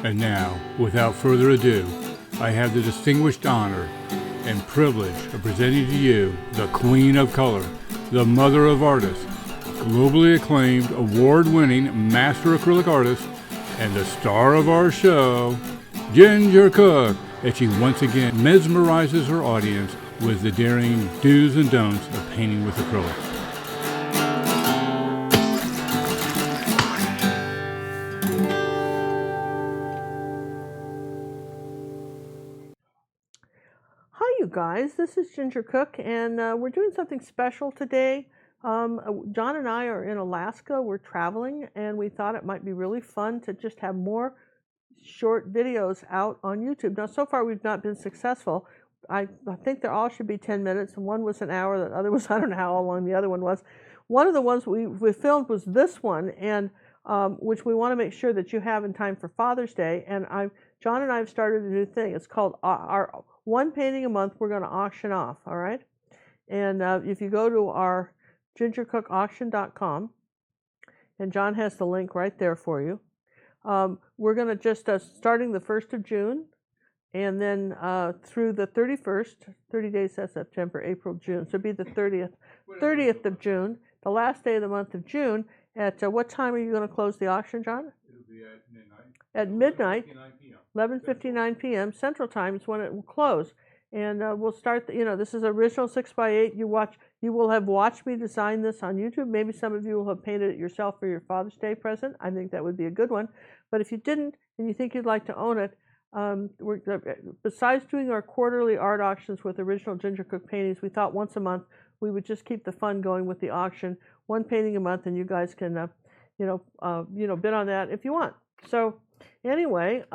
And now, without further ado, I have the distinguished honor and privilege of presenting to you the Queen of Color, the Mother of Artists, globally acclaimed, award-winning master acrylic artist, and the star of our show, Ginger Cook, as she once again mesmerizes her audience with the daring do's and don'ts of painting with acrylics. Hi you guys, this is Ginger Cook, and we're doing something special today. John and I are in Alaska, we're traveling, and we thought it might be really fun to just have more short videos out on YouTube. Now so far we've not been successful. I think they all should be 10 minutes, and one was an hour, the other was, I don't know how long the other one was. One of the ones we filmed was this one, and which we want to make sure that you have in time for Father's Day, and John and I have started a new thing. It's called our one painting a month we're going to auction off, all right? And if you go to our gingercookauction.com, and John has the link right there for you, we're going to just, starting the 1st of June, and then through the 31st, 30 days, that's September, April, June, so it'll be the 30th of June, the last day of the month of June. At what time are you going to close the auction, John? It'll be at midnight. At midnight, 11:59 11:59 p.m. Central Time is when it will close. And we'll start, this is original 6x8. You will have watched me design this on YouTube. Maybe some of you will have painted it yourself for your Father's Day present. I think that would be a good one. But if you didn't and you think you'd like to own it, besides doing our quarterly art auctions with original Ginger Cook paintings, we thought once a month we would just keep the fun going with the auction. One painting a month, and you guys can, bid on that if you want. So anyway,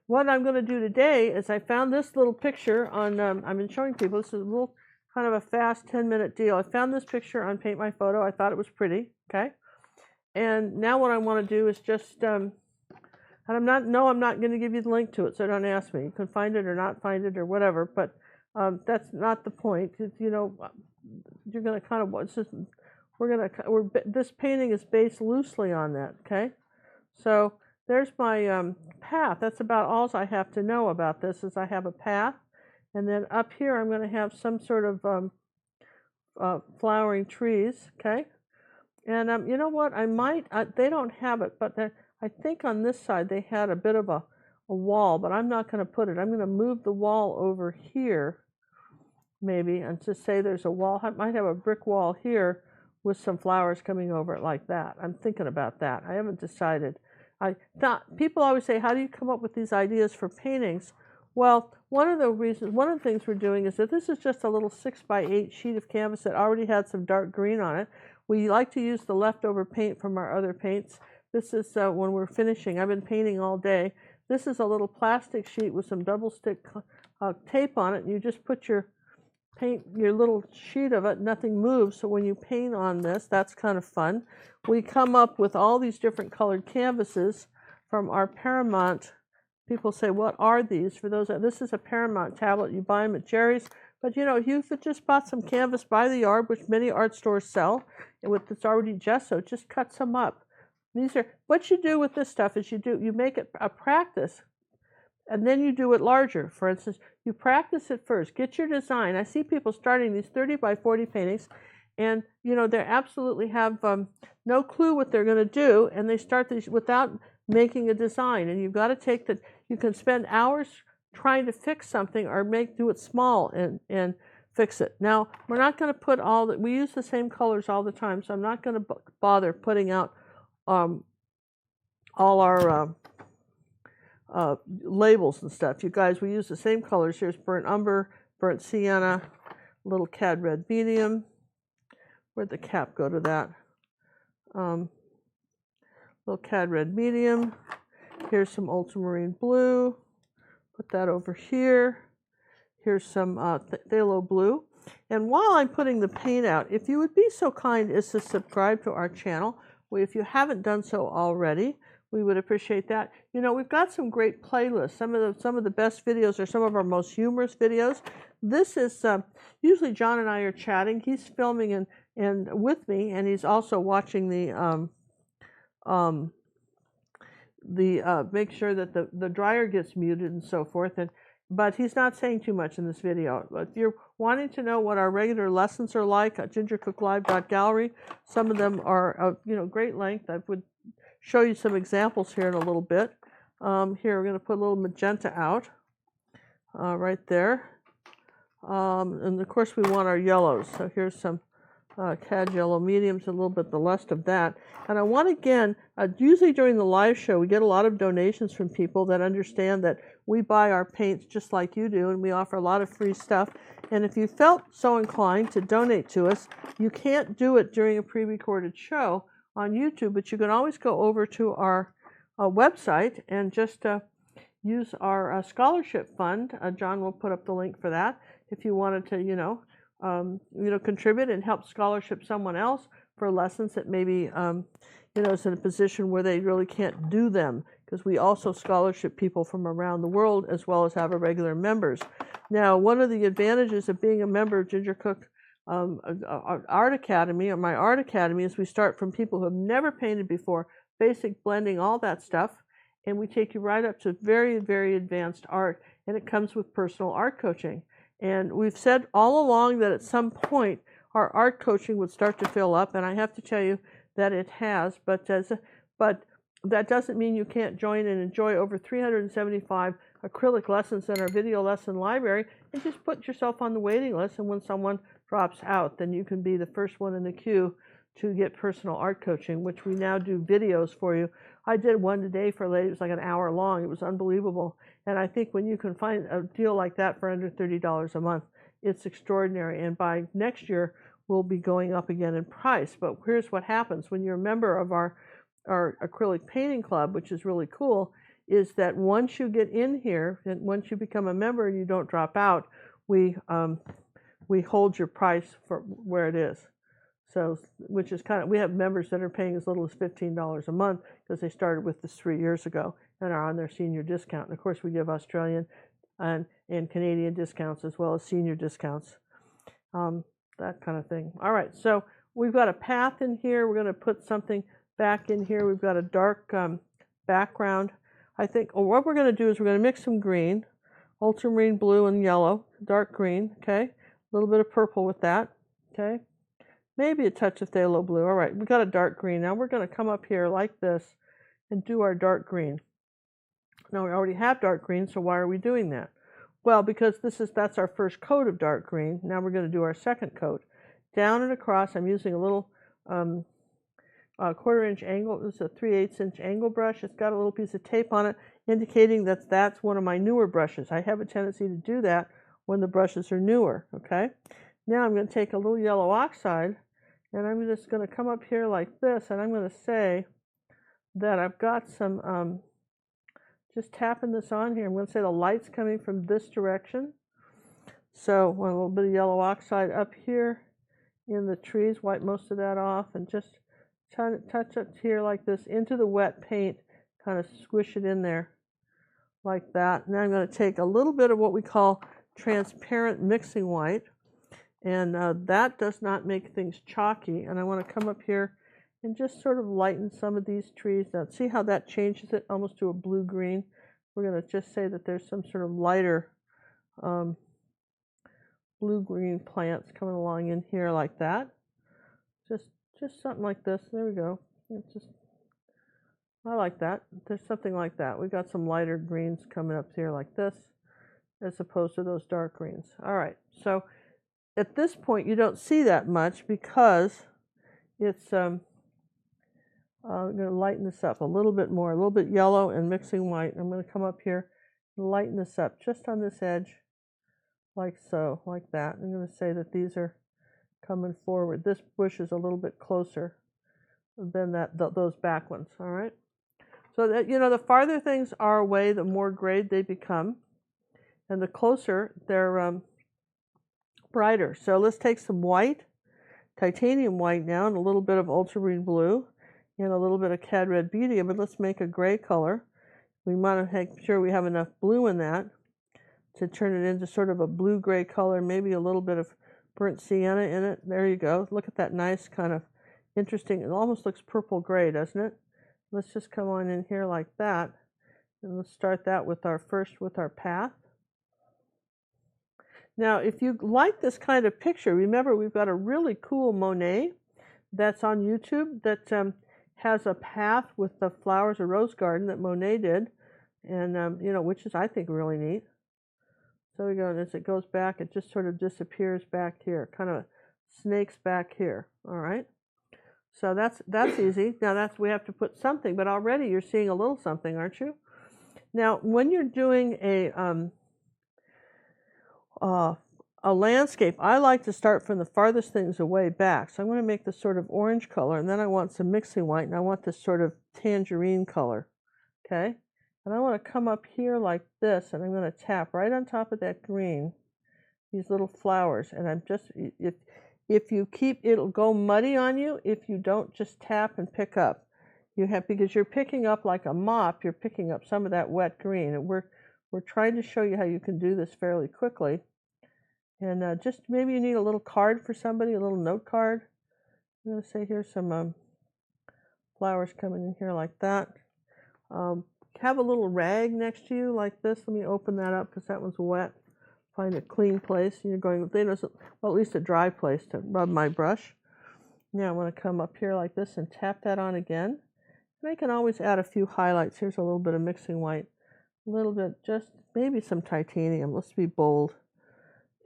what I'm going to do today is I found this little picture on, I've been showing people, this is a little kind of a fast 10-minute deal. I found this picture on Paint My Photo. I thought it was pretty, okay? And now what I want to do is just, and I'm not going to give you the link to it, so don't ask me. You can find it or not find it or whatever, but that's not the point. It's, you're going to kind of, this painting is based loosely on that, okay? So there's my path. That's about all I have to know about this, is I have a path, and then up here I'm going to have some sort of flowering trees, okay? And you know what, I might, they don't have it, but I think on this side they had a bit of a wall, but I'm not going to put it. I'm going to move the wall over here, maybe, and just say there's a wall. I might have a brick wall here with some flowers coming over it like that. I'm thinking about that. I haven't decided. People always say, how do you come up with these ideas for paintings? Well, one of the things we're doing is that this is just a little 6x8 sheet of canvas that already had some dark green on it. We like to use the leftover paint from our other paints. This is when we're finishing. I've been painting all day. This is a little plastic sheet with some double stick tape on it, and you just put your little sheet of it, nothing moves, so when you paint on this, that's kind of fun. We come up with all these different colored canvases from our Paramount. People say, what are these? For those, this is a Paramount tablet. You buy them at Jerry's, but if you just bought some canvas by the yard, which many art stores sell, and with it's already gessoed, just cut some up. These are, what you do with this stuff is you make it a practice, and then you do it larger. For instance, you practice it first, get your design. I see people starting these 30 by 40 paintings, and they absolutely have no clue what they're going to do, and they start these without making a design. And you've got to take that. You can spend hours trying to fix something or do it small and fix it. Now, we're not going to put we use the same colors all the time, so I'm not going to bother putting out all our labels and stuff. You guys, we use the same colors. Here's burnt umber, burnt sienna, little cad red medium. Where'd the cap go to that? Little cad red medium. Here's some ultramarine blue. Put that over here. Here's some phthalo blue. And while I'm putting the paint out, if you would be so kind as to subscribe to our channel, if you haven't done so already, we would appreciate that. We've got some great playlists. Some of the best videos are some of our most humorous videos. This is usually John and I are chatting. He's filming and with me, and he's also watching make sure that the dryer gets muted and so forth. But he's not saying too much in this video. But if you're wanting to know what our regular lessons are like at gingercooklive.gallery, some of them are of great length. I would show you some examples here in a little bit. Here we're going to put a little magenta out right there. And of course we want our yellows. So here's some cad yellow mediums, a little bit the rest of that. And I want, again, usually during the live show we get a lot of donations from people that understand that we buy our paints just like you do, and we offer a lot of free stuff. And if you felt so inclined to donate to us, you can't do it during a pre-recorded show on YouTube, but you can always go over to our website and just use our scholarship fund. John will put up the link for that if you wanted to, contribute and help scholarship someone else for lessons that maybe, is in a position where they really can't do them, because we also scholarship people from around the world as well as have our regular members. Now, one of the advantages of being a member of Ginger Cook Art Academy, or my Art Academy, is we start from people who have never painted before, basic blending, all that stuff, and we take you right up to very, very advanced art, and it comes with personal art coaching. And we've said all along that at some point our art coaching would start to fill up, and I have to tell you that it has, but that doesn't mean you can't join and enjoy over 375 acrylic lessons in our video lesson library, and just put yourself on the waiting list, and when someone drops out, then you can be the first one in the queue to get personal art coaching, which we now do videos for you. I did one today for a lady. It was like an hour long. It was unbelievable. And I think when you can find a deal like that for under $30 a month, it's extraordinary. And by next year, we'll be going up again in price. But here's what happens when you're a member of our acrylic painting club, which is really cool, is that once you get in here, and once you become a member and you don't drop out, we hold your price for where it is. So, which is we have members that are paying as little as $15 a month because they started with this 3 years ago and are on their senior discount. And of course, we give Australian and Canadian discounts as well as senior discounts, that kind of thing. All right, so we've got a path in here. We're going to put something back in here. We've got a dark background. I think what we're going to do is we're going to mix some green, ultramarine blue and yellow, dark green, okay? A little bit of purple with that, okay? Maybe a touch of phthalo blue. All right, we got a dark green. Now we're going to come up here like this and do our dark green. Now we already have dark green, so why are we doing that? Well, because that's our first coat of dark green. Now we're going to do our second coat. Down and across, I'm using a little 1/4 inch angle. This is a 3/8 inch angle brush. It's got a little piece of tape on it, indicating that that's one of my newer brushes. I have a tendency to do that when the brushes are newer, okay? Now I'm going to take a little yellow oxide, and I'm just going to come up here like this, and I'm going to say that I've got some, just tapping this on here, I'm going to say the light's coming from this direction. So a little bit of yellow oxide up here in the trees, wipe most of that off, and just try to touch it here like this into the wet paint, kind of squish it in there like that. Now I'm going to take a little bit of what we call transparent mixing white, and that does not make things chalky, and I want to come up here and just sort of lighten some of these trees. Now see how that changes it almost to a blue-green? We're going to just say that there's some sort of lighter blue-green plants coming along in here like that. Just something like this. There we go. I like that. There's something like that. We've got some lighter greens coming up here like this, as opposed to those dark greens. All right, so at this point you don't see that much because it's I'm going to lighten this up a little bit more, a little bit yellow and mixing white. I'm going to come up here and lighten this up just on this edge like so, like that. I'm going to say that these are coming forward. This bush is a little bit closer than those back ones, all right? So that, the farther things are away, the more grayed they become, and the closer they're brighter. So let's take some white, titanium white now, and a little bit of ultramarine blue, and a little bit of cad red medium, and let's make a gray color. We want to make sure we have enough blue in that to turn it into sort of a blue-gray color, maybe a little bit of burnt sienna in it. There you go. Look at that nice kind of interesting. It almost looks purple gray, doesn't it? Let's just come on in here like that. And let's start that with our path. Now, if you like this kind of picture, remember we've got a really cool Monet that's on YouTube that has a path with the flowers, a rose garden that Monet did, and you know, which is, I think, really neat. So we go, and as it goes back, it just sort of disappears back here, kind of snakes back here. All right. So that's easy. Now we have to put something, but already you're seeing a little something, aren't you? Now, when you're doing a landscape, I like to start from the farthest things away back. So I'm going to make this sort of orange color, and then I want some mixing white, and I want this sort of tangerine color, okay? And I want to come up here like this, and I'm going to tap right on top of that green, these little flowers, and I'm just, if you keep, it'll go muddy on you if you don't just tap and pick up. You have, because you're picking up like a mop, you're picking up some of that wet green, and we're trying to show you how you can do this fairly quickly. And just maybe you need a little card for somebody, a little note card. I'm going to say here's some flowers coming in here like that. Have a little rag next to you like this. Let me open that up because that one's wet. Find a clean place. And you're going, well, at least a dry place to rub my brush. Now I want to come up here like this and tap that on again. And I can always add a few highlights. Here's a little bit of mixing white. A little bit, just maybe some titanium. Let's be bold.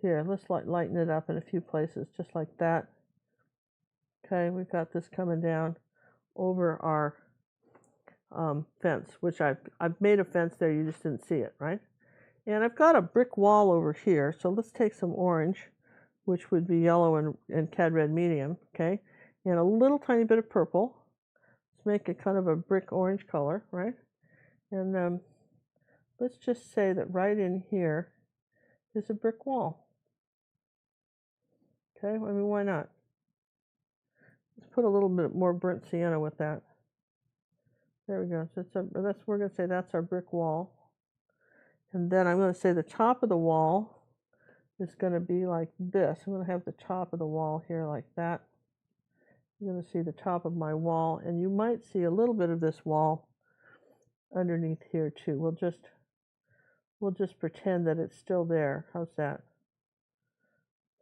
Here, let's lighten it up in a few places, just like that. Okay, we've got this coming down over our fence, which I've made a fence there, you just didn't see it, right? And I've got a brick wall over here, so let's take some orange, which would be yellow and cad red medium, okay? And a little tiny bit of purple. Let's make it kind of a brick orange color, right? And let's just say that right in here is a brick wall. Okay, I mean, why not? Let's put a little bit more burnt sienna with that. There we go. So we're going to say that's our brick wall. And then I'm going to say the top of the wall is going to be like this. I'm going to have the top of the wall here like that. You're going to see the top of my wall, and you might see a little bit of this wall underneath here too. We'll just pretend that it's still there. How's that?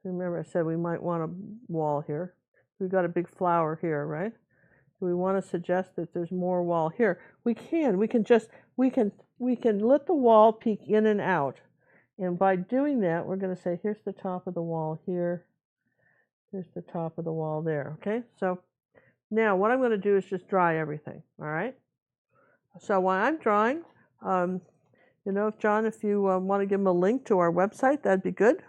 Remember I said we might want a wall here. We've got a big flower here, right? Do we want to suggest that there's more wall here? We can let the wall peek in and out. And by doing that, we're going to say, here's the top of the wall here. Here's the top of the wall there, okay? So now what I'm going to do is just dry everything, all right? So while I'm drawing, you know, John, if you want to give them a link to our website, that'd be good.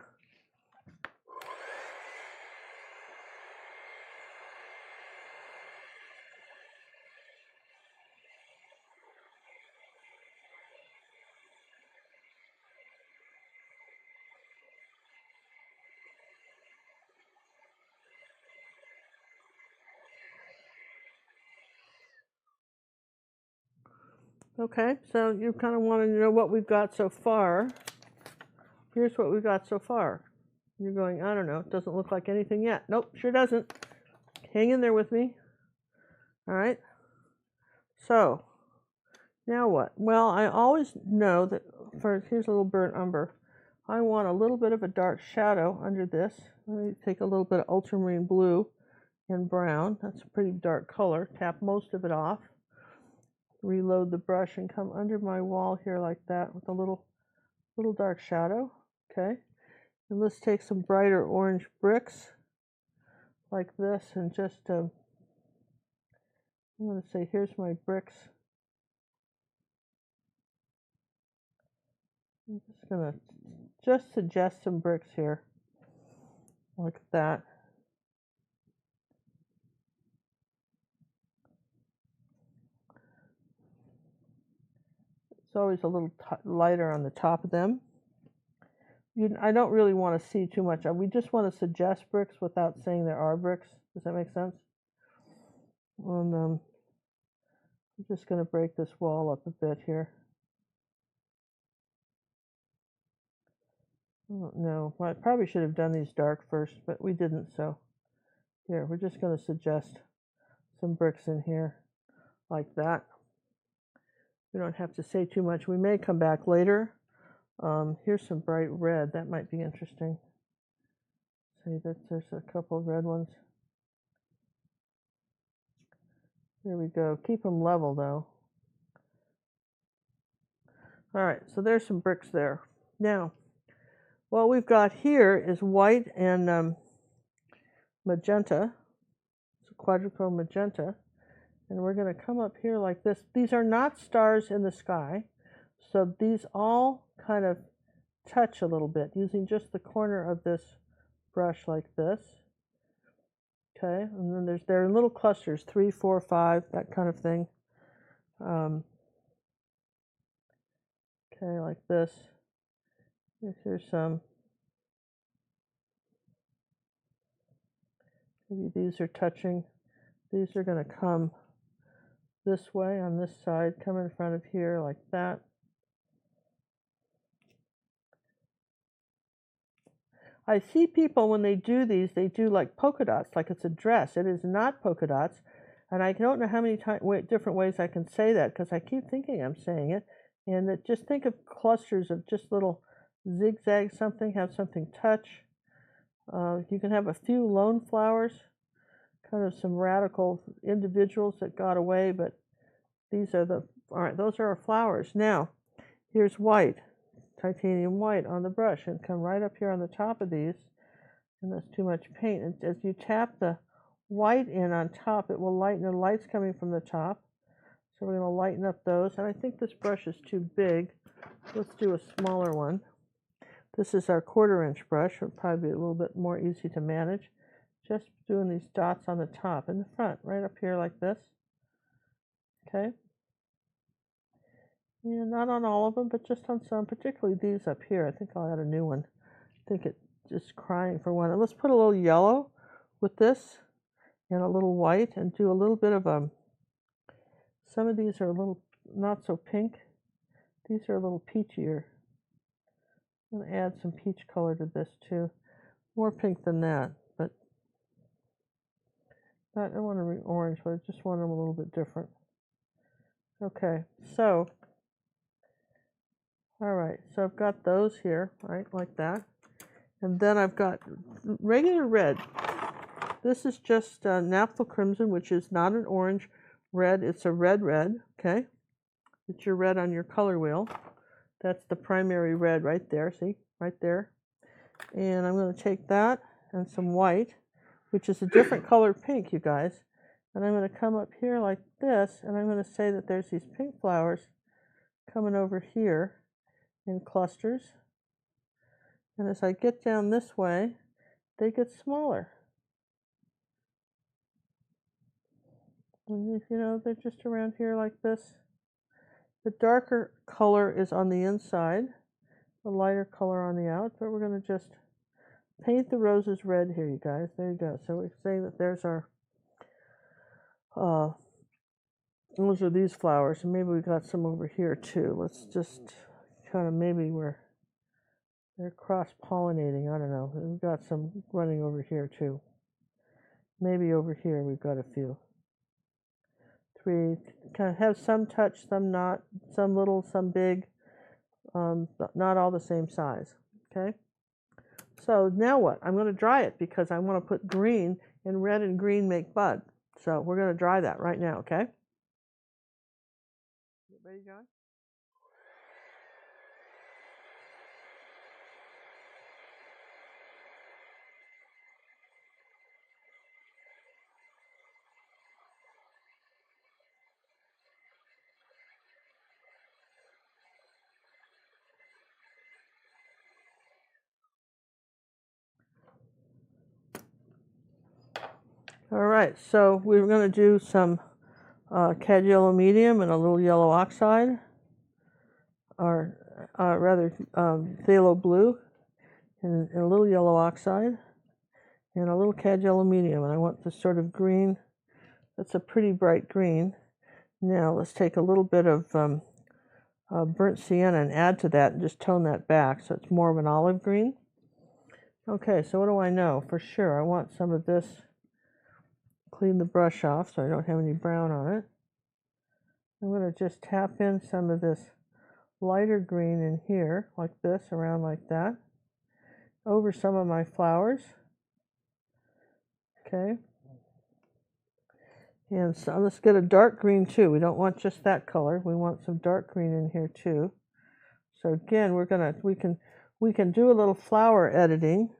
Okay, so you kind of want to know what we've got so far. Here's what we've got so far. You're going, I don't know, it doesn't look like anything yet. Nope, sure doesn't. Hang in there with me. All right. So, now what? Well, I always know that, here's a little burnt umber. I want a little bit of a dark shadow under this. Let me take a little bit of ultramarine blue and brown. That's a pretty dark color. Tap most of it off. Reload the brush and come under my wall here like that with a little dark shadow. Okay, and let's take some brighter orange bricks like this and just I'm going to say here's my bricks. I'm just going to suggest some bricks here like that. It's always a little lighter on the top of them. I don't really want to see too much. We just want to suggest bricks without saying there are bricks. Does that make sense? And I'm just going to break this wall up a bit here. don't know. Well, I probably should have done these dark first, but we didn't, so here, we're just going to suggest some bricks in here like that. We don't have to say too much. We may come back later. Here's some bright red. That might be interesting. See that there's a couple of red ones. There we go. Keep them level though. All right, so there's some bricks there. Now, what we've got here is white and magenta. It's a quadrichrome magenta. And we're going to come up here like this. These are not stars in the sky. So these all kind of touch a little bit using just the corner of this brush like this. Okay, and then they're in little clusters, 3, 4, 5, that kind of thing. Okay, like this. Here's some. Maybe these are touching. These are going to come this way on this side, come in front of here like that. I see people when they do these, they do like polka dots, like it's a dress. It is not polka dots, and I don't know how many different ways I can say that because I keep thinking I'm saying it. And just think of clusters of just little zigzag something, have something touch. You can have a few lone flowers, kind of some radical individuals that got away, but these are all right, those are our flowers. Now, here's white, titanium white on the brush, and come right up here on the top of these, and that's too much paint. And as you tap the white in on top, it will lighten. The light's coming from the top, so we're going to lighten up those. And I think this brush is too big. Let's do a smaller one. This is our 1/4 inch brush. It'll probably be a little bit more easy to manage. Just doing these dots on the top and the front, right up here like this. Okay. Yeah, not on all of them, but just on some, particularly these up here. I think I'll add a new one. I think it's just crying for one. And let's put a little yellow with this and a little white and do a little bit of some of these are a little not so pink. These are a little peachier. I'm going to add some peach color to this too. More pink than that, but I don't want to be orange, but I just want them a little bit different. Okay, so all right, so I've got those here, right, like that. And then I've got regular red. This is just naphtha crimson, which is not an orange red. It's a red, okay? It's your red on your color wheel. That's the primary red right there, see, right there. And I'm going to take that and some white, which is a different color pink, you guys. And I'm going to come up here like this, and I'm going to say that there's these pink flowers coming over here in clusters, and as I get down this way, they get smaller. And you know, they're just around here like this. The darker color is on the inside, the lighter color on the out, but we're going to just paint the roses red here, you guys. There you go. So we say that there's our, those are these flowers, and maybe we got some over here too. Let's just kind of maybe they're cross-pollinating. I don't know. We've got some running over here too. Maybe over here we've got a few. 3, kind of have some touch, some not, some little, some big, not all the same size. Okay. So now what? I'm going to dry it because I want to put green, and red and green make bud. So we're going to dry that right now. Okay. Ready, John? All right, so we're going to do some cad yellow medium and a little yellow oxide, or rather phthalo blue and a little yellow oxide and a little cad yellow medium. And I want this sort of green. That's a pretty bright green. Now let's take a little bit of burnt sienna and add to that and just tone that back so it's more of an olive green. Okay, so what do I know? For sure, I want some of this, clean the brush off so I don't have any brown on it. I'm going to just tap in some of this lighter green in here, like this, around like that, over some of my flowers. Okay. And so let's get a dark green too. We don't want just that color. We want some dark green in here too. So again, we can do a little flower editing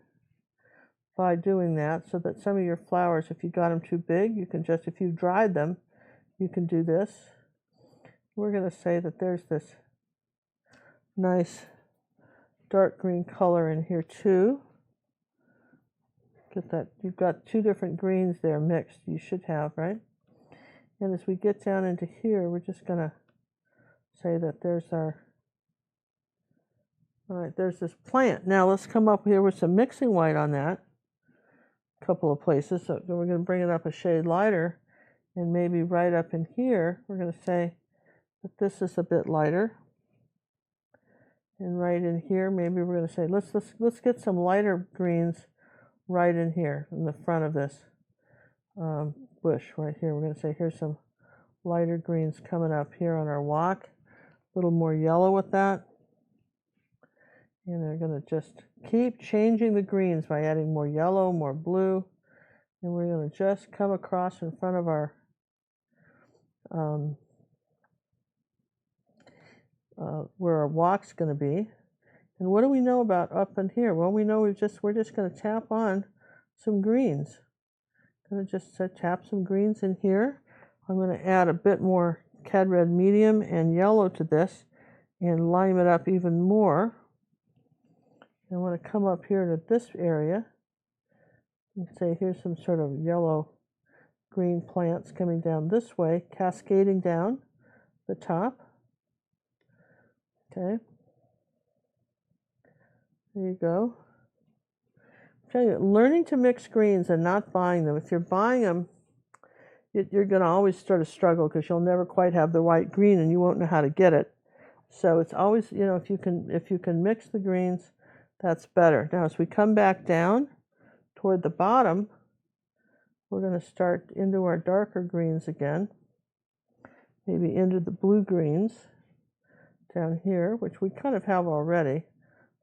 by doing that, so that some of your flowers, if you got them too big, you can just, if you dried them, you can do this. We're going to say that there's this nice dark green color in here too. Get that, you've got two different greens there mixed, you should have, right? And as we get down into here, we're just going to say that there's our, all right, there's this plant. Now let's come up here with some mixing white on that. A couple of places. So we're going to bring it up a shade lighter, and maybe right up in here, we're going to say that this is a bit lighter. And right in here, maybe we're going to say, let's get some lighter greens right in here, in the front of this bush right here. We're going to say, here's some lighter greens coming up here on our walk. A little more yellow with that. And they're going to just keep changing the greens by adding more yellow, more blue. And we're going to just come across in front of our where our walk's going to be. And what do we know about up in here? Well, we know we're just going to tap on some greens. Going to just tap some greens in here. I'm going to add a bit more cad red medium and yellow to this and lime it up even more. I want to come up here to this area and say here's some sort of yellow green plants coming down this way, cascading down the top. Okay. There you go. I'm telling you, learning to mix greens and not buying them. If you're buying them, you're going to always sort of struggle because you'll never quite have the right green and you won't know how to get it. So it's always, you know, if you can mix the greens, that's better. Now, as we come back down toward the bottom, we're going to start into our darker greens again, maybe into the blue greens down here, which we kind of have already,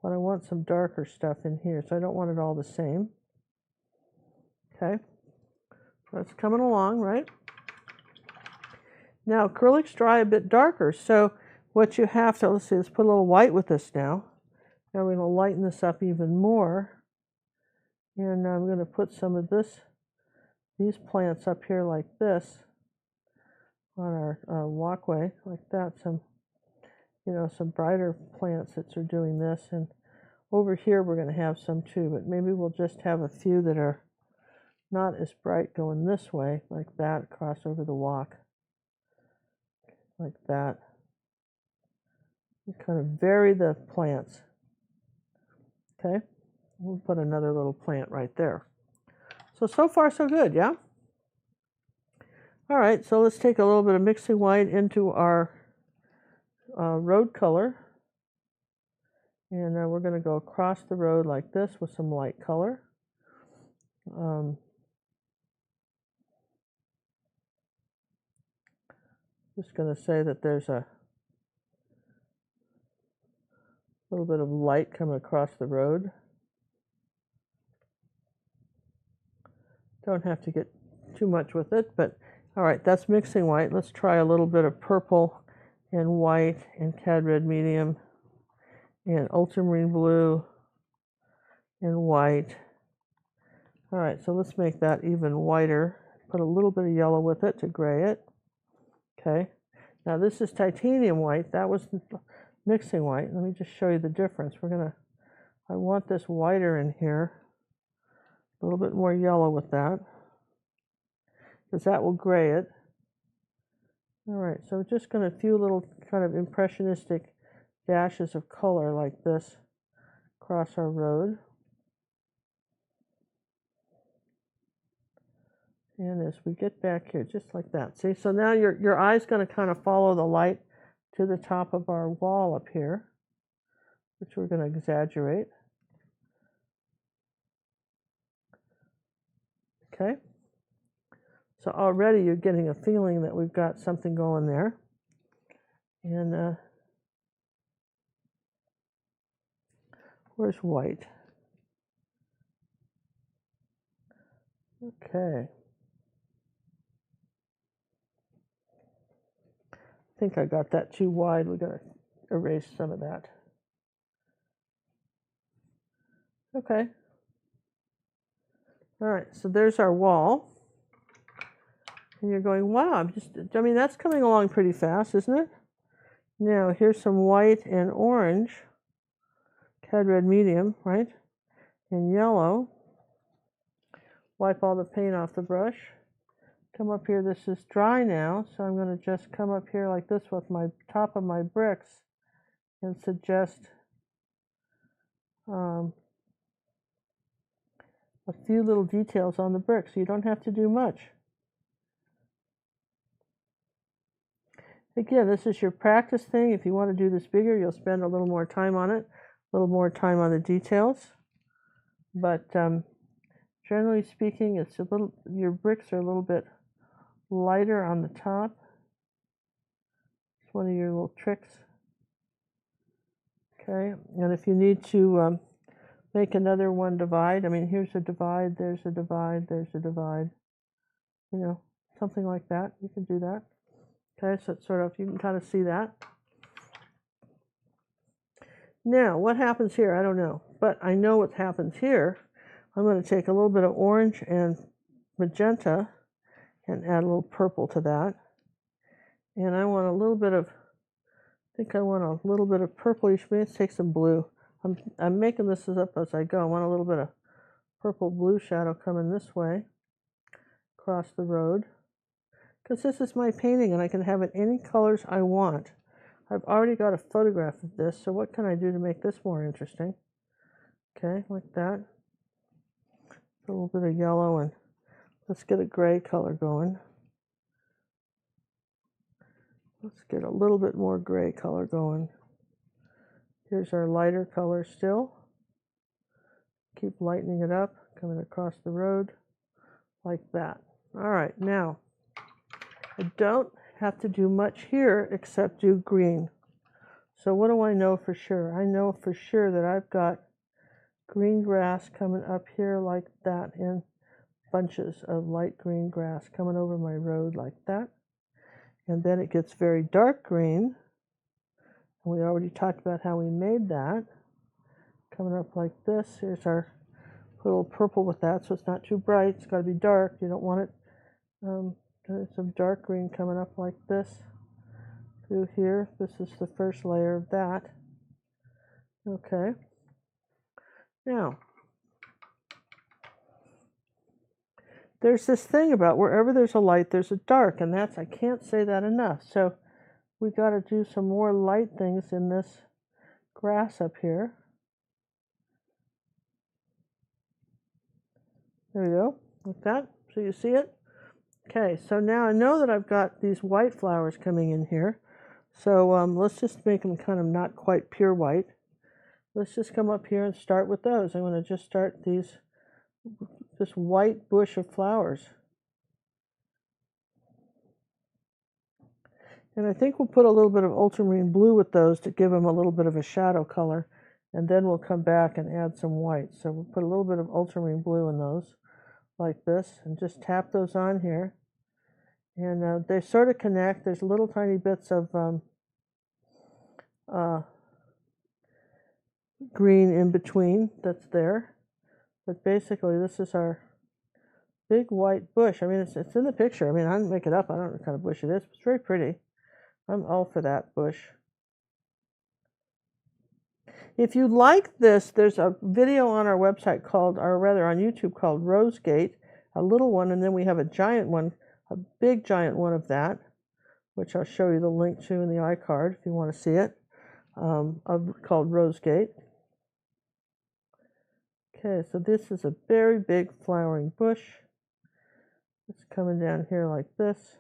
but I want some darker stuff in here, so I don't want it all the same. Okay, so that's coming along, right? Now, acrylics dry a bit darker, so what you have to, let's see, let's put a little white with this now. Now we're going to lighten this up even more. And I'm going to put some of these plants up here like this on our walkway, like that. Some, you know, some brighter plants that are doing this. And over here we're going to have some too, but maybe we'll just have a few that are not as bright going this way, like that, across over the walk. Like that. You kind of vary the plants. Okay, we'll put another little plant right there. So far so good, yeah? All right, so let's take a little bit of mixing white into our road color. And we're going to go across the road like this with some light color. Just going to say that there's a little bit of light coming across the road. Don't have to get too much with it, but all right, that's mixing white. Let's try a little bit of purple and white and cad red medium and ultramarine blue and white. All right, so let's make that even whiter. Put a little bit of yellow with it to gray it. Okay, now this is titanium white. That was mixing white. Let me just show you the difference. I want this whiter in here, a little bit more yellow with that, because that will gray it. All right, so just going to a few little kind of impressionistic dashes of color like this across our road. And as we get back here, just like that. See, so now your eye's going to kind of follow the light to the top of our wall up here, which we're going to exaggerate. Okay. So already you're getting a feeling that we've got something going there. And where's white? Okay. I think I got that too wide. We're going to erase some of that. Okay. All right, so there's our wall. And you're going, wow, I mean, that's coming along pretty fast, isn't it? Now, here's some white and orange. Cad red medium, right? And yellow. Wipe all the paint off the brush. Come up here, this is dry now, so I'm going to just come up here like this with my top of my bricks and suggest a few little details on the bricks. You don't have to do much. Again, this is your practice thing. If you want to do this bigger, you'll spend a little more time on it, a little more time on the details. But generally speaking, it's your bricks are a little bit lighter on the top. It's one of your little tricks. Okay, and if you need to make another one divide, I mean, here's a divide, there's a divide, there's a divide, you know, something like that. You can do that. Okay, so it's sort of, you can kind of see that. Now, what happens here? I don't know, but I know what happens here. I'm going to take a little bit of orange and magenta and add a little purple to that. And I want a little bit of, I think I want a little bit of purplish. Let's take some blue. I'm making this up as I go. I want a little bit of purple blue shadow coming this way across the road. Because this is my painting and I can have it any colors I want. I've already got a photograph of this, so what can I do to make this more interesting? Okay, like that. A little bit of yellow, and let's get a gray color going. Let's get a little bit more gray color going. Here's our lighter color still. Keep lightening it up, coming across the road like that. All right, now I don't have to do much here except do green. So what do I know for sure? I know for sure that I've got green grass coming up here like that, in bunches of light green grass coming over my road like that. And then it gets very dark green. And we already talked about how we made that. Coming up like this. Here's our little purple with that, so it's not too bright. It's got to be dark. You don't want it. There's some dark green coming up like this through here. This is the first layer of that. Okay. Now, there's this thing about wherever there's a light, there's a dark, and I can't say that enough. So we got to do some more light things in this grass up here. There we go, like that. So you see it? Okay, so now I know that I've got these white flowers coming in here. So let's just make them kind of not quite pure white. Let's just come up here and start with those. I'm going to just start this white bush of flowers. And I think we'll put a little bit of ultramarine blue with those to give them a little bit of a shadow color. And then we'll come back and add some white. So we'll put a little bit of ultramarine blue in those, like this, and just tap those on here. And they sort of connect. There's little tiny bits of green in between that's there. But basically, this is our big white bush. I mean, it's in the picture. I mean, I didn't make it up. I don't know what kind of bush it is. It's very pretty. I'm all for that bush. If you like this, there's a video on our website called, or rather on YouTube, called Rosegate, a little one, and then we have a giant one, a big giant one of that, which I'll show you the link to in the iCard if you want to see it, called Rosegate. Okay, so this is a very big flowering bush. It's coming down here like this.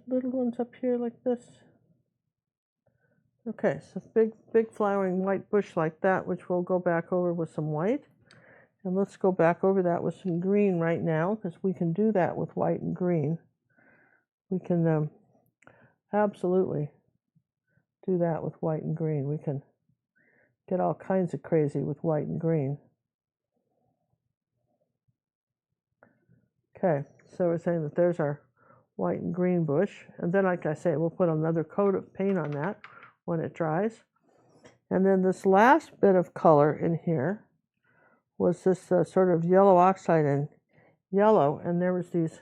Little ones up here like this. Okay, so big flowering white bush like that, which we'll go back over with some white. And let's go back over that with some green right now, because we can do that with white and green. We can absolutely do that with white and green. We can get all kinds of crazy with white and green. Okay, so we're saying that there's our white and green bush. And then, like I say, we'll put another coat of paint on that when it dries. And then this last bit of color in here was this sort of yellow oxide and yellow, and there was these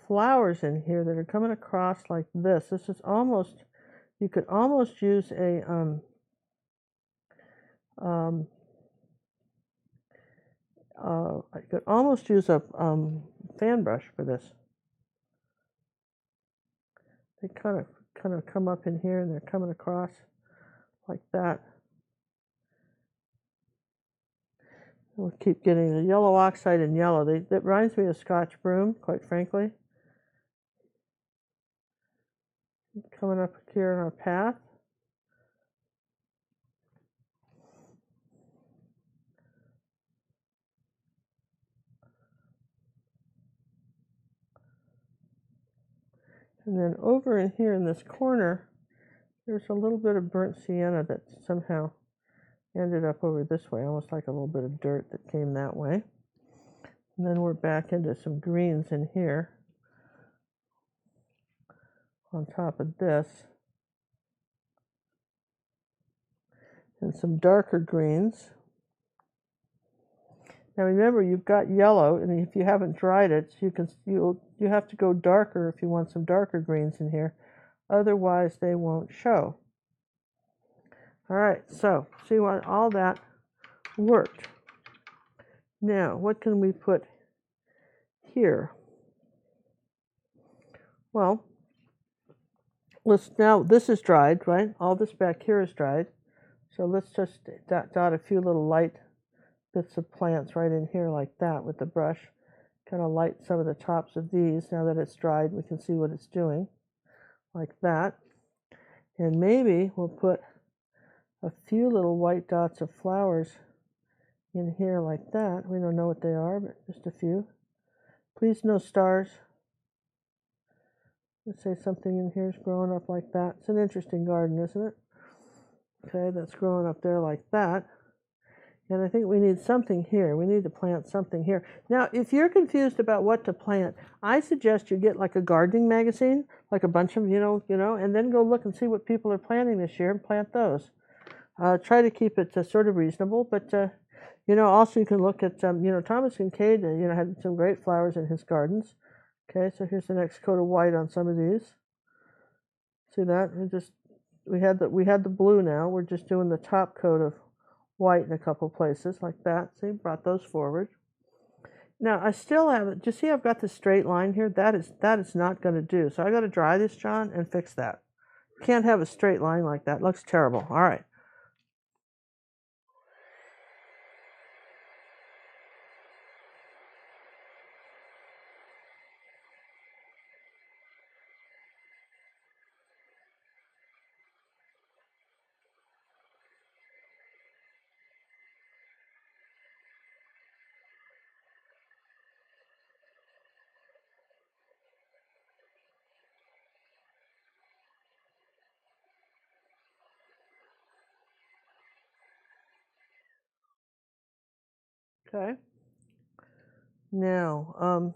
flowers in here that are coming across like this. This is almost, you could almost use a I could almost use a fan brush for this. They kind of come up in here, and they're coming across like that. We'll keep getting the yellow oxide and yellow. That reminds me of Scotch broom, quite frankly. Coming up here in our path. And then over in here in this corner, there's a little bit of burnt sienna that somehow ended up over this way, almost like a little bit of dirt that came that way. And then we're back into some greens in here on top of this. And some darker greens. Now remember, you've got yellow, and if you haven't dried it, you have to go darker if you want some darker greens in here. Otherwise, they won't show. All right, so see what all that worked. Now, what can we put here? Well, now this is dried, right? All this back here is dried. So let's just dot a few little light bits of plants right in here like that with the brush. Kind of light some of the tops of these. Now that it's dried, we can see what it's doing, like that. And maybe we'll put a few little white dots of flowers in here like that. We don't know what they are, but just a few. Please, no stars. Let's say something in here is growing up like that. It's an interesting garden, isn't it? Okay, that's growing up there like that. And I think we need something here. We need to plant something here. Now, if you're confused about what to plant, I suggest you get like a gardening magazine, like a bunch of, and then go look and see what people are planting this year and plant those. Try to keep it sort of reasonable, but, also you can look at, Thomas Kincaid, had some great flowers in his gardens. Okay, so here's the next coat of white on some of these. See that? We had the blue now. We're just doing the top coat of white in a couple places like that. See, brought those forward. Now I still have it. Do you see I've got this straight line here? That is not going to do. So I got to dry this, John, and fix that. You can't have a straight line like that. It looks terrible. All right. Okay. Now,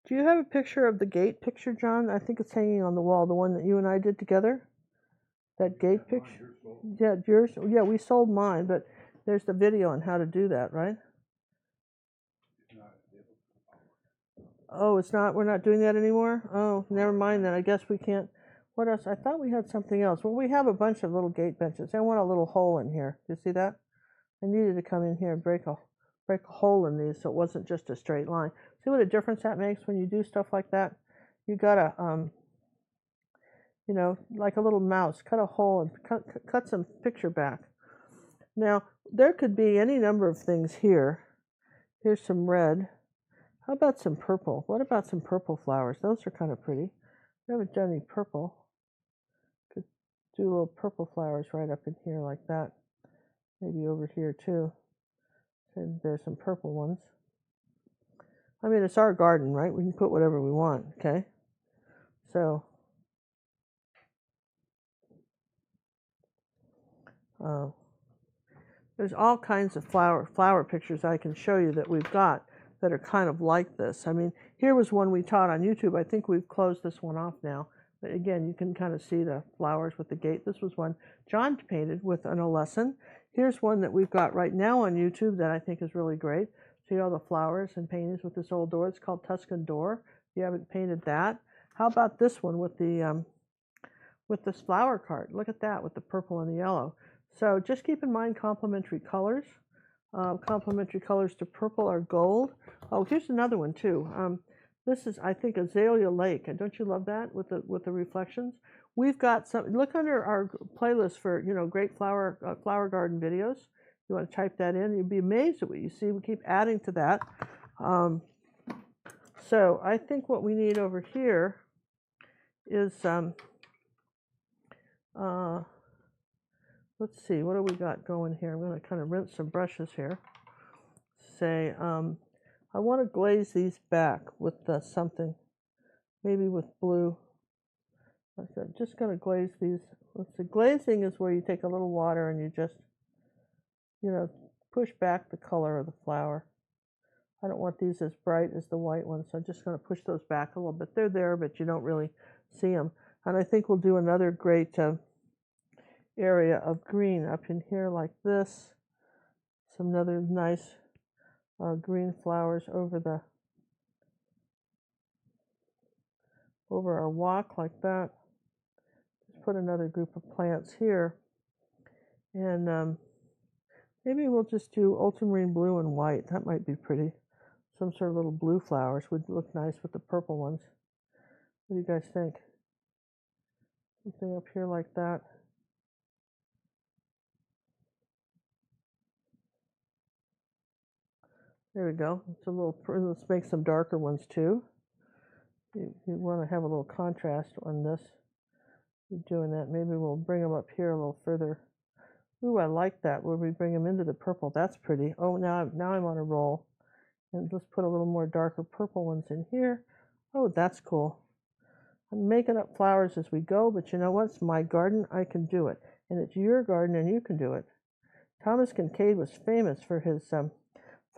do you have a picture of the gate picture, John? I think it's hanging on the wall, the one that you and I did together. That gate picture. Yeah, yours. Yeah, we sold mine, but there's the video on how to do that, right? Oh, it's not. We're not doing that anymore. Oh, never mind then. I guess we can't. What else? I thought we had something else. Well, we have a bunch of little gate benches. I want a little hole in here. Do you see that? I needed to come in here and break a hole in these so it wasn't just a straight line. See what a difference that makes when you do stuff like that? You gotta, like a little mouse, cut a hole and cut some picture back. Now, there could be any number of things here. Here's some red. How about some purple? What about some purple flowers? Those are kind of pretty. We haven't done any purple. Could do little purple flowers right up in here like that. Maybe over here too. And there's some purple ones. I mean, it's our garden, right? We can put whatever we want, okay? So, there's all kinds of flower pictures I can show you that we've got that are kind of like this. I mean, here was one we taught on YouTube. I think we've closed this one off now. But again, you can kind of see the flowers with the gate. This was one John painted with an lesson. Here's one that we've got right now on YouTube that I think is really great. See all the flowers and paintings with this old door. It's called Tuscan Door. If you haven't painted that. How about this one with the with this flower cart? Look at that with the purple and the yellow. So just keep in mind complementary colors. Complementary colors to purple are gold. Oh, here's another one too. This is, I think, Azalea Lake. And don't you love that with the reflections? We've got some. Look under our playlist for great flower garden videos. You want to type that in, you'd be amazed at what you see. We keep adding to that. So I think what we need over here is let's see, what do we got going here? I'm going to kind of rinse some brushes here. Say, I want to glaze these back with something, maybe with blue. I'm just going to glaze these. Let's see, glazing is where you take a little water and you just, push back the color of the flower. I don't want these as bright as the white ones, so I'm just going to push those back a little bit. They're there, but you don't really see them. And I think we'll do another great area of green up in here like this. Some other nice green flowers over our walk like that. Just put another group of plants here. And maybe we'll just do ultramarine blue and white. That might be pretty. Some sort of little blue flowers would look nice with the purple ones. What do you guys think? Something up here like that. There we go. It's a little. Let's make some darker ones too. You want to have a little contrast on this. You're doing that. Maybe we'll bring them up here a little further. Ooh, I like that. Where we bring them into the purple. That's pretty. Oh, now I'm on a roll. And let's put a little more darker purple ones in here. Oh, that's cool. I'm making up flowers as we go, but you know what? It's my garden. I can do it. And it's your garden, and you can do it. Thomas Kincaid was famous for his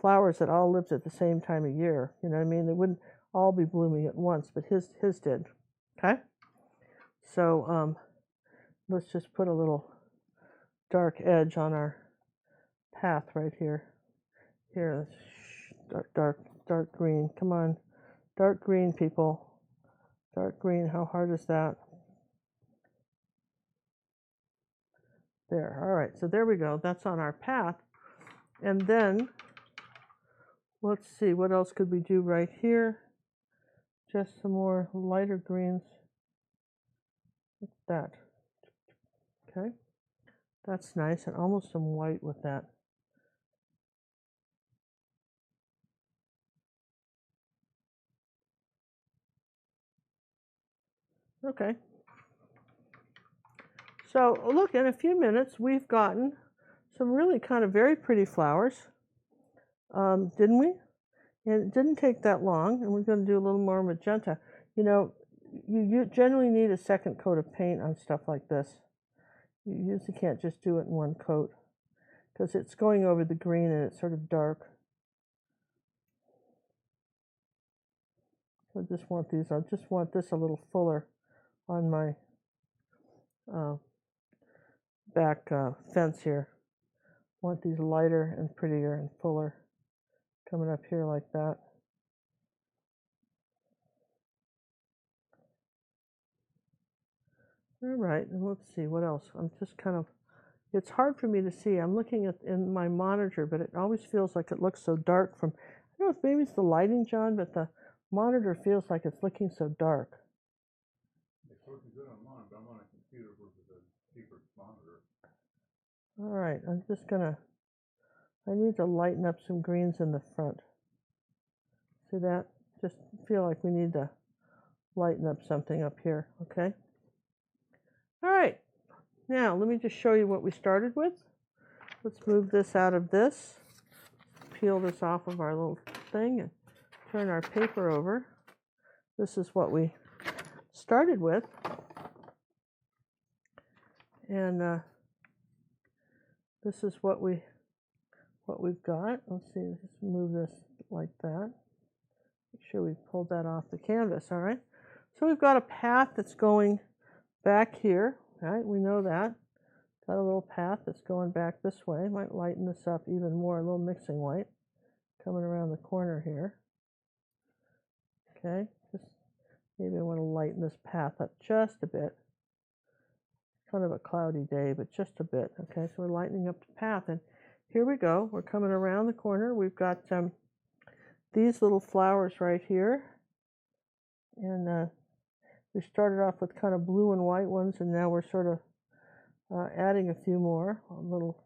flowers that all lived at the same time of year. You know what I mean? They wouldn't all be blooming at once, but his did. Okay? So let's just put a little dark edge on our path right here. Here, dark green. Come on. Dark green, people. Dark green. How hard is that? There. All right. So there we go. That's on our path. And then let's see, what else could we do right here? Just some more lighter greens. What's that? Okay. That's nice. And almost some white with that. Okay. So look, in a few minutes, we've gotten some really kind of very pretty flowers, didn't we? And it didn't take that long, and we're going to do a little more magenta. You generally need a second coat of paint on stuff like this. You usually can't just do it in one coat because it's going over the green and it's sort of dark. So I just want these. I just want this a little fuller on my back fence here. I want these lighter and prettier and fuller coming up here like that. All right, and let's see what else. I'm just kind of, it's hard for me to see. I'm looking at in my monitor, but it always feels like it looks so dark from, I don't know if maybe it's the lighting, John, but the monitor feels like it's looking so dark. It's looking good online, but I'm on a computer versus a cheaper monitor. All right, I'm just gonna, I need to lighten up some greens in the front. See that? Just feel like we need to lighten up something up here, okay? All right, Now, let me just show you what we started with. Let's move this out of this. Peel this off of our little thing and turn our paper over. This is what we started with. And this is what we've got. Let's see, let's move this like that. Make sure we pulled that off the canvas, all right? So we've got a path that's going back here, right? We know that. Got a little path that's going back this way. Might lighten this up even more, a little mixing white coming around the corner here. Okay, just maybe I want to lighten this path up just a bit. Kind of a cloudy day, but just a bit. Okay, so we're lightening up the path, and here we go. We're coming around the corner. We've got these little flowers right here, and we started off with kind of blue and white ones, and now we're sort of adding a few more, a little,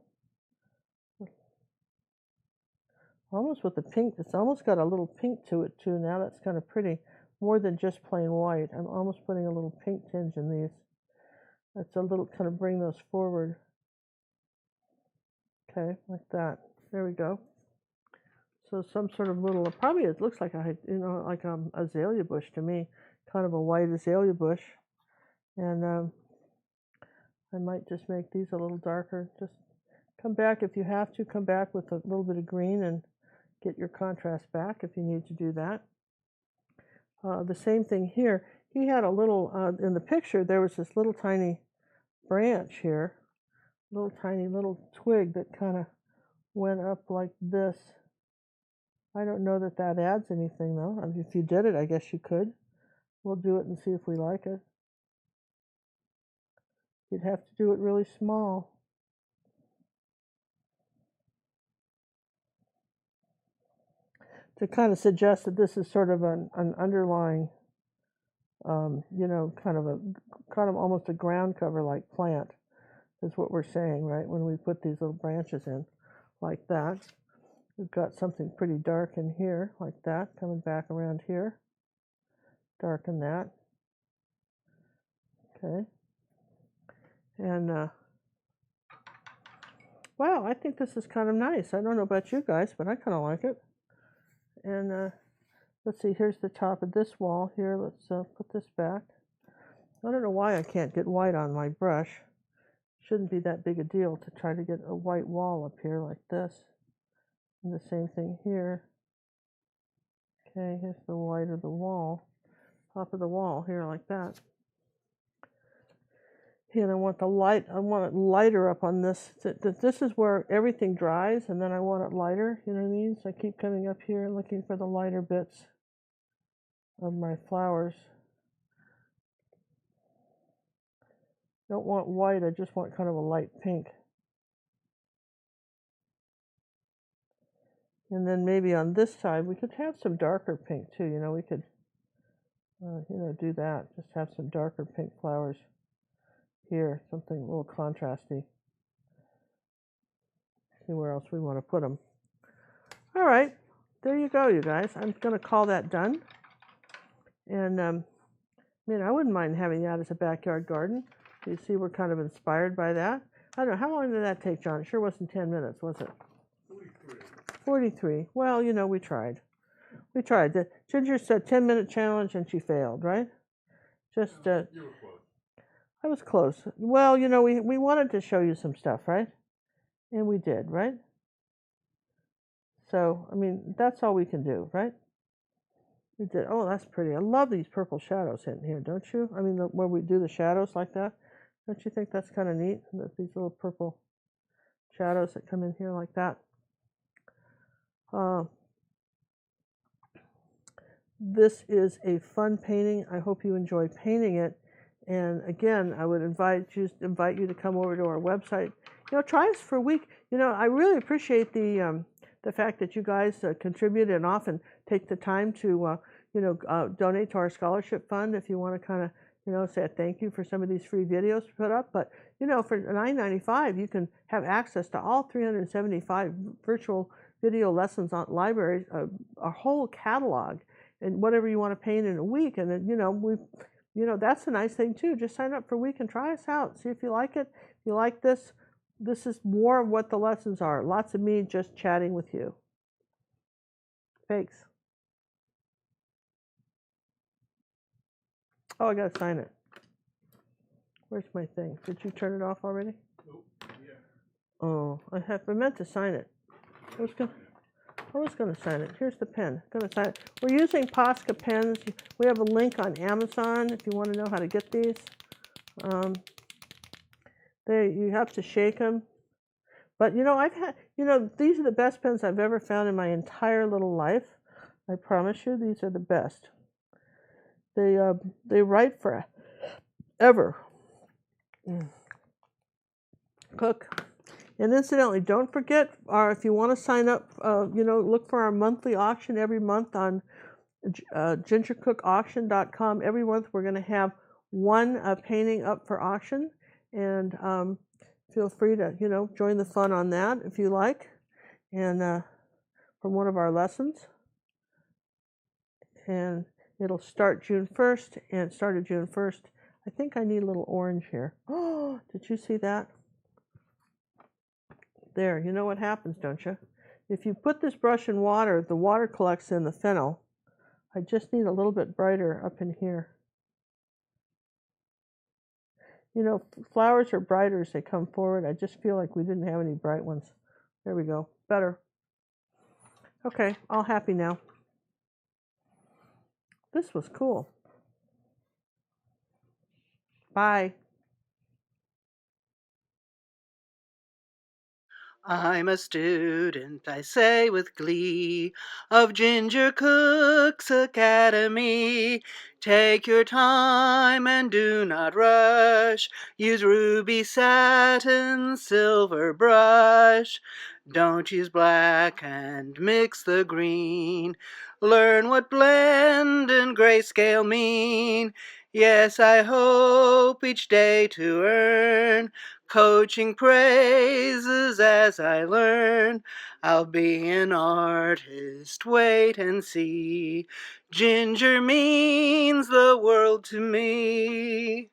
almost with the pink. It's almost got a little pink to it too. Now that's kind of pretty, more than just plain white. I'm almost putting a little pink tinge in these. That's a little, kind of bring those forward. Okay, like that. There we go. So some sort of little, probably it looks like a, like azalea bush to me, kind of a white azalea bush. And I might just make these a little darker. Just come back if you have to. Come back with a little bit of green and get your contrast back if you need to do that. The same thing here. He had a little, in the picture, there was this little tiny branch here, little tiny little twig that kind of went up like this. I don't know that that adds anything though. I mean, if you did it, I guess you could. We'll do it and see if we like it. You'd have to do it really small. To kind of suggest that this is sort of an underlying, kind of almost a ground cover like plant is what we're saying, right? When we put these little branches in like that. We've got something pretty dark in here like that, coming back around here. Darken that. Okay. And wow, I think this is kind of nice. I don't know about you guys, but I kind of like it. And let's see, here's the top of this wall here. Let's put this back. I don't know why I can't get white on my brush. Shouldn't be that big a deal to try to get a white wall up here like this. And the same thing here. Okay, here's the white of the wall. Top of the wall here like that. And I want the light, I want it lighter up on this. This is where everything dries, and then I want it lighter, you know what I mean? So I keep coming up here and looking for the lighter bits of my flowers. Don't want white, I just want kind of a light pink. And then maybe on this side, we could have some darker pink too, we could, do that. Just have some darker pink flowers here, something a little contrasty. See where else we want to put them. All right, there you go, you guys. I'm going to call that done. And I wouldn't mind having that as a backyard garden. You see, we're kind of inspired by that. I don't know, how long did that take, John? It sure wasn't 10 minutes, was it? 43. Well, we tried. We tried. Ginger said 10-minute challenge and she failed, right? Just you were close. I was close. Well, we wanted to show you some stuff, right? And we did, right? So, that's all we can do, right? We did. Oh, that's pretty. I love these purple shadows in here, don't you? When we do the shadows like that, don't you think that's kind of neat? These little purple shadows that come in here like that. This is a fun painting. I hope you enjoy painting it. And again, I would invite you to come over to our website. Try us for a week. I really appreciate the fact that you guys contribute and often take the time to donate to our scholarship fund if you want to kind of say a thank you for some of these free videos to put up. But for $9.95, you can have access to all 375 virtual video lessons on libraries, our whole catalog, and whatever you want to paint in a week. And then that's a nice thing too. Just sign up for a week and try us out. See if you like it. If You like this? This is more of what the lessons are. Lots of me just chatting with you. Thanks. Oh, I gotta sign it. Where's my thing? Did you turn it off already? Nope. Yeah. Oh, I meant to sign it. I was gonna sign it. Here's the pen. Gonna sign it. We're using Posca pens. We have a link on Amazon if you want to know how to get these. You have to shake them. But these are the best pens I've ever found in my entire little life. I promise you, these are the best. They write forever. Cook. And incidentally, don't forget, if you want to sign up, look for our monthly auction every month on gingercookauction.com. Every month we're going to have one painting up for auction, and feel free to, join the fun on that if you like, and from one of our lessons. And it'll start June 1st, and it started June 1st. I think I need a little orange here. Oh, did you see that? There, you know what happens, don't you? If you put this brush in water, the water collects in the fennel. I just need a little bit brighter up in here. Flowers are brighter as they come forward. I just feel like we didn't have any bright ones. There we go. Better. Okay, all happy now. This was cool. Bye. I'm a student, I say with glee, of Ginger Cook's Academy. Take your time and do not rush. Use ruby satin, silver brush. Don't use black and mix the green. Learn what blend and grayscale mean. Yes, I hope each day to earn coaching praises as I learn. I'll be an artist, wait and see. Ginger means the world to me.